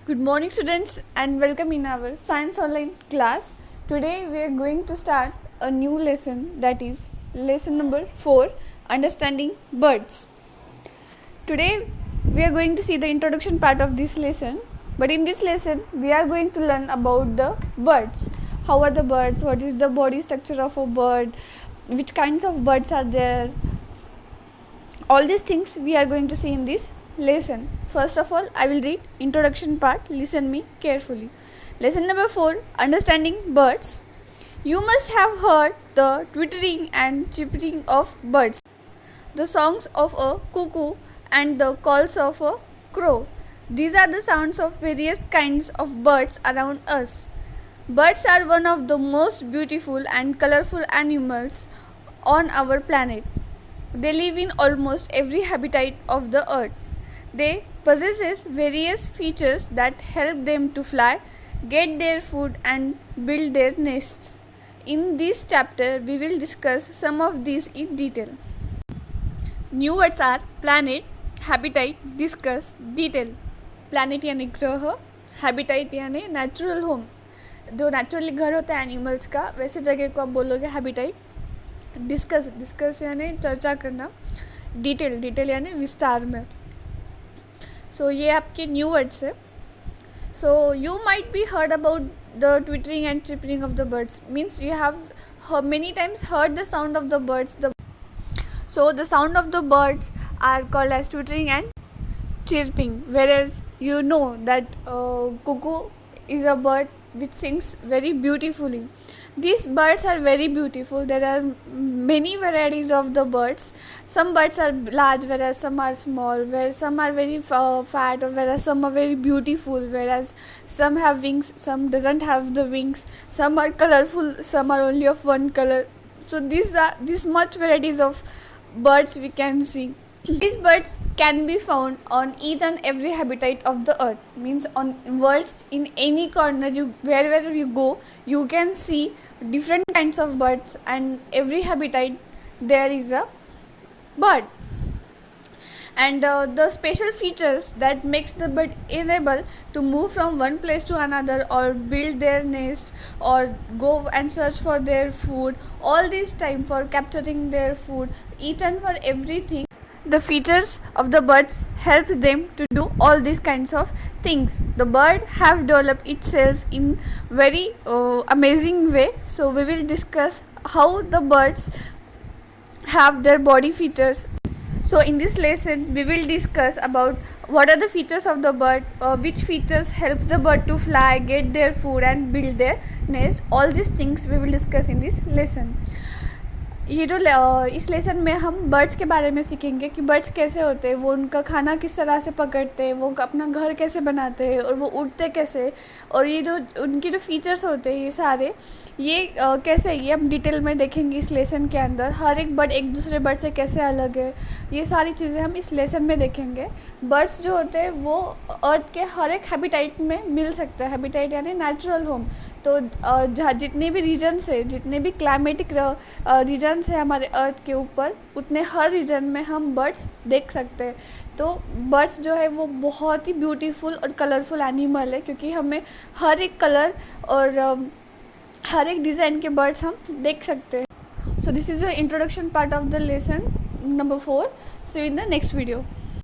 Good morning students and welcome in our science online class. Today we are going to start a new lesson, that is lesson number 4, understanding birds. Today we are going to see the introduction part of this lesson, but in this lesson we are going to learn about the birds. How are the birds, what is the body structure of a bird, which kinds of birds are there. All these things we are going to see in this lesson. First of all, I will read introduction part. Listen me carefully. Lesson number 4, understanding birds. You must have heard the twittering and chirping of birds, the songs of a cuckoo and the calls of a crow. These are the sounds of various kinds of birds around us. Birds are one of the most beautiful and colorful animals on our planet. They live in almost every habitat of the earth. They possess various features that help them to fly, get their food and build their nests. In this chapter, we will discuss some of these in detail. New words are planet, habitat, discuss, detail. Planet यानी ग्रह, habitat यानी natural home. जो naturally घर होता है animals का, वैसे जगह को आप बोलोगे हैबिटाइट. डिस्कस यानी चर्चा करना. डिटेल यानी विस्तार में. सो ये आपके न्यू वर्ड्स है. So you might be heard about the twittering and chirping of the birds. Means you have many times heard the sound of the birds. So the sound of the birds are called as twittering and chirping, whereas you know that cuckoo is a bird which sings very beautifully. These birds are very beautiful. There are many varieties of the birds. Some birds are large, whereas some are small, where some are very fat, or whereas some are very beautiful, whereas some have wings, some doesn't have the wings. Some are colorful, some are only of one color. So these much varieties of birds we can see. These birds can be found on each and every habitat of the earth. Means on worlds, in any corner, wherever you go, you can see different kinds of birds, and every habitat there is a bird. And the special features that makes the bird able to move from one place to another, or build their nest, or go and search for their food, all this time for capturing their food, each and for everything, the features of the birds helps them to do all these kinds of things. The bird have developed itself in very amazing way. So we will discuss how the birds have their body features. So in this lesson we will discuss about what are the features of the bird, which features helps the bird to fly, get their food and build their nest. All these things we will discuss in this lesson. ये जो इस lesson में हम birds के बारे में सीखेंगे कि बर्ड्स कैसे होते हैं, वो उनका खाना किस तरह से पकड़ते हैं, वो अपना घर कैसे बनाते हैं, और वो उड़ते कैसे, और ये जो उनकी जो फीचर्स होते हैं ये सारे, ये कैसे, ये हम डिटेल में देखेंगे इस लेसन के अंदर. हर एक बर्ड एक दूसरे बर्ड से कैसे अलग है, ये सारी चीज़ें हम इस लेसन में देखेंगे. बर्ड्स जो होते हैं वो अर्थ के हर एक हैबिटाइट में मिल सकते हैं. हैबिटाइट यानी नेचुरल होम. तो जितने भी रीजन्स है, जितने भी क्लाइमेटिक रीजन्स है हमारे अर्थ के ऊपर, उतने हर रीजन में हम बर्ड्स देख सकते हैं. तो बर्ड्स जो है वो बहुत ही ब्यूटीफुल और कलरफुल एनिमल है, क्योंकि हमें हर एक कलर और हर एक डिज़ाइन के बर्ड्स हम देख सकते हैं. So this is the introduction part of the lesson number 4. See you in the next video.